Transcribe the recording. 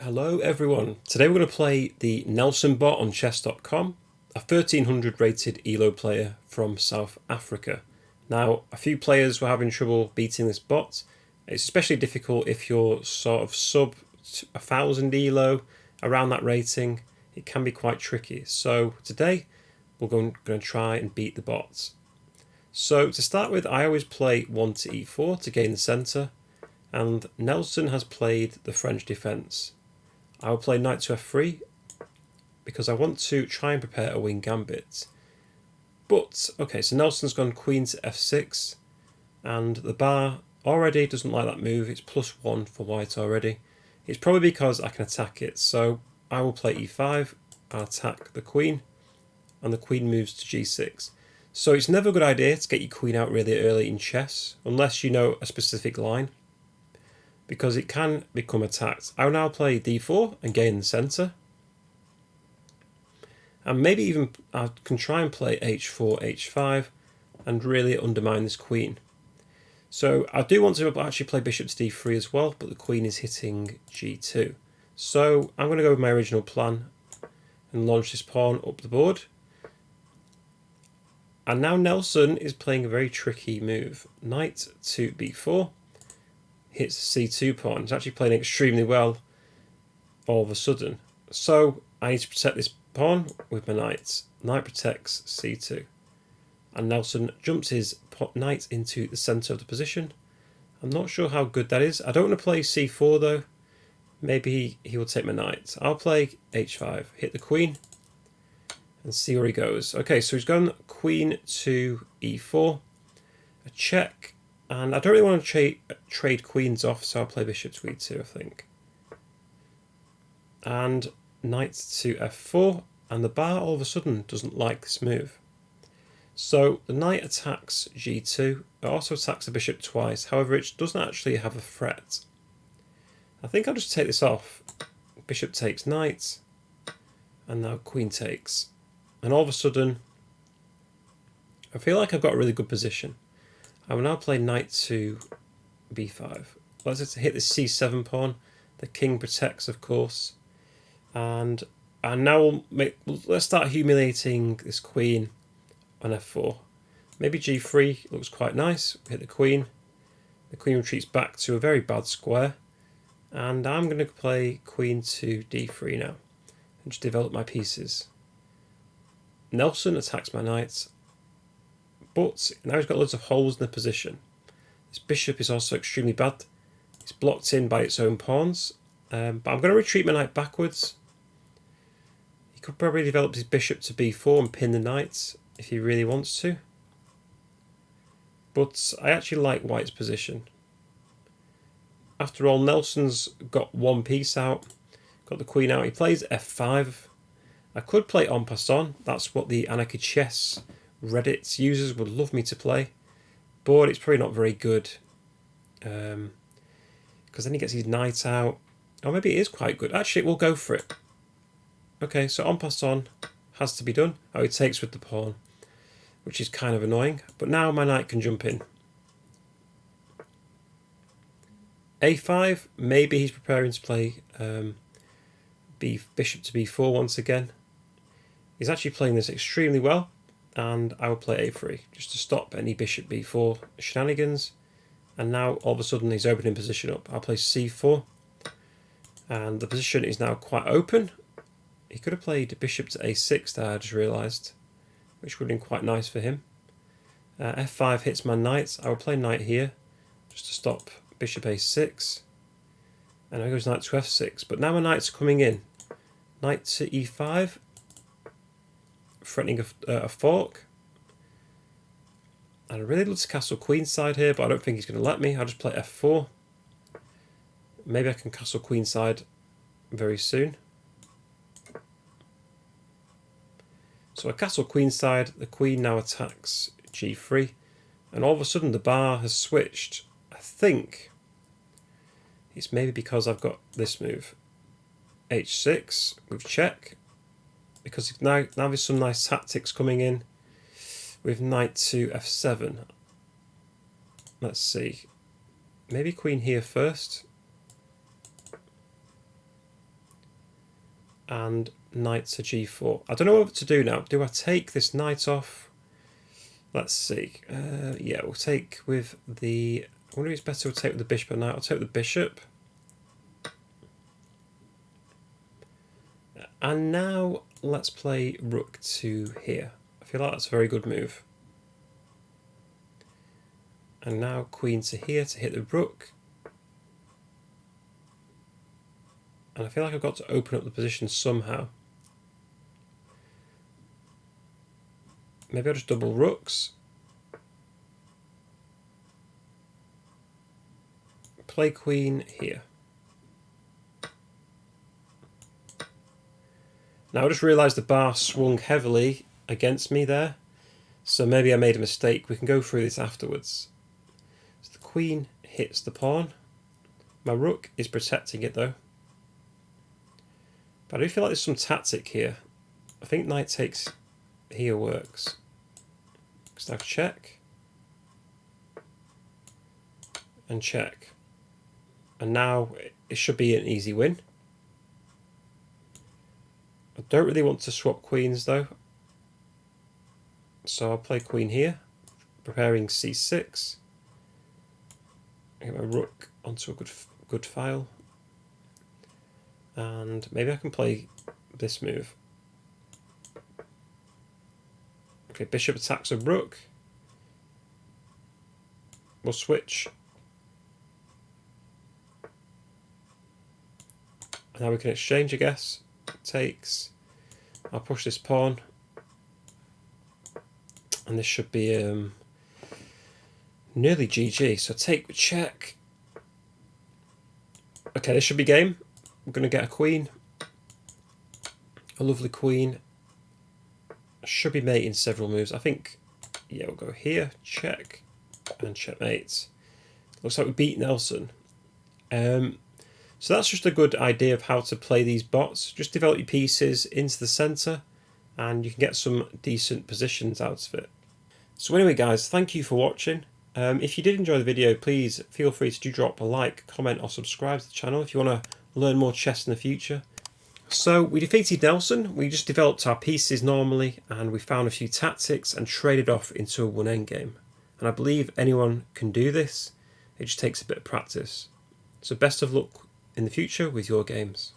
Hello everyone, today we're going to play the Nelson bot on chess.com, a 1300 rated ELO player from South Africa. Now, a few players were having trouble beating this bot. It's especially difficult if you're sort of sub 1000 ELO, around that rating. It can be quite tricky. So today we're going to try and beat the bots. So to start with, I always play 1 to e4 to gain the centre, and Nelson has played the French defence. I will play knight to f3 because I want to try and prepare a wing gambit. But, okay, so Nelson's gone queen to f6, and the bar already doesn't like that move. It's +1 for white already. It's probably because I can attack it. So I will play e5, I'll attack the queen, and the queen moves to g6. So it's never a good idea to get your queen out really early in chess, unless you know a specific line, because it can become attacked. I will now play d4 and gain the centre. And maybe even I can try and play h4, h5 and really undermine this queen. So I do want to actually play bishop to d3 as well, but the queen is hitting g2. So I'm going to go with my original plan and launch this pawn up the board. And now Nelson is playing a very tricky move. Knight to b4. Hits the c2 pawn. It's actually playing extremely well all of a sudden. So I need to protect this pawn with my knight. Knight protects c2. And Nelson jumps his knight into the centre of the position. I'm not sure how good that is. I don't want to play c4 though. Maybe he will take my knight. I'll play h5. Hit the queen and see where he goes. Okay, so he's gone queen to e4. A check. And I don't really want to trade queens off, so I'll play bishop to e2, I think. And knight to f4, and the bar all of a sudden doesn't like this move. So the knight attacks g2, it also attacks the bishop twice, however it doesn't actually have a threat. I think I'll just take this off. Bishop takes knight, and now queen takes. And all of a sudden, I feel like I've got a really good position. I will now play knight to b5. Let's hit the c7 pawn. The king protects, of course. And now let's start humiliating this queen on f4. Maybe g3 looks quite nice. Hit the queen. The queen retreats back to a very bad square. And I'm going to play queen to d3 now and just develop my pieces. Nelson attacks my knight. But now he's got loads of holes in the position. This bishop is also extremely bad. It's blocked in by its own pawns. But I'm going to retreat my knight backwards. He could probably develop his bishop to b4 and pin the knight if he really wants to. But I actually like white's position. After all, Nelson's got one piece out. Got the queen out. He plays f5. I could play en passant. That's what the Anarchy Chess Reddit users would love me to play, but it's probably not very good because then he gets his knight out. Or maybe it is quite good. Actually, we'll go for it. Okay, so en passant has to be done. Oh, he takes with the pawn, which is kind of annoying. But now my knight can jump in. a5, maybe he's preparing to play bishop to b4 once again. He's actually playing this extremely well. And I will play a3 just to stop any bishop b4 shenanigans. And now all of a sudden he's opening position up. I'll play c4, and the position is now quite open. He could have played bishop to a6 there, I just realised, which would have been quite nice for him. f5 hits my knight. I will play knight here just to stop bishop a6. And now goes knight to f6. But now my knight's coming in. Knight to e5. Threatening a fork. And I really love to castle queenside here, but I don't think he's going to let me. I'll just play f4. Maybe I can castle queenside very soon. So I castle queenside. The queen now attacks g3. And all of a sudden the bar has switched. I think it's maybe because I've got this move. h6 with check. Because now there's some nice tactics coming in with knight to f7. Let's see. Maybe queen here first. and knight to g4. I don't know what to do now. Do I take this knight off? Let's see. Yeah, we'll take with the... I wonder if it's better to take with the bishop or knight. I'll take with the bishop. And now let's play rook to here. I feel like that's a very good move. And now queen to here to hit the rook. And I feel like I've got to open up the position somehow. Maybe I'll just double rooks. Play queen here. Now I just realised the bar swung heavily against me there. So maybe I made a mistake. We can go through this afterwards. So the queen hits the pawn. My rook is protecting it though. But I do feel like there's some tactic here. I think knight takes here works. Because now check. And check. And now it should be an easy win. I don't really want to swap queens though. So I'll play queen here. Preparing c6. Get my rook onto a good file. And maybe I can play this move. Okay, bishop attacks a rook. We'll switch. And now we can exchange, I guess. Takes. I'll push this pawn. And this should be nearly GG. So take with check. Okay, this should be game. I'm going to get a queen. A lovely queen. Should be mating several moves. I think, yeah, we'll go here, check, and checkmate. Looks like we beat Nelson. So that's just a good idea of how to play these bots. Just develop your pieces into the centre and you can get some decent positions out of it. So anyway guys, thank you for watching. If you did enjoy the video, please feel free to drop a like, comment or subscribe to the channel if you want to learn more chess in the future. So we defeated Nelson, we just developed our pieces normally and we found a few tactics and traded off into a one endgame. And I believe anyone can do this, it just takes a bit of practice. So best of luck in the future with your games.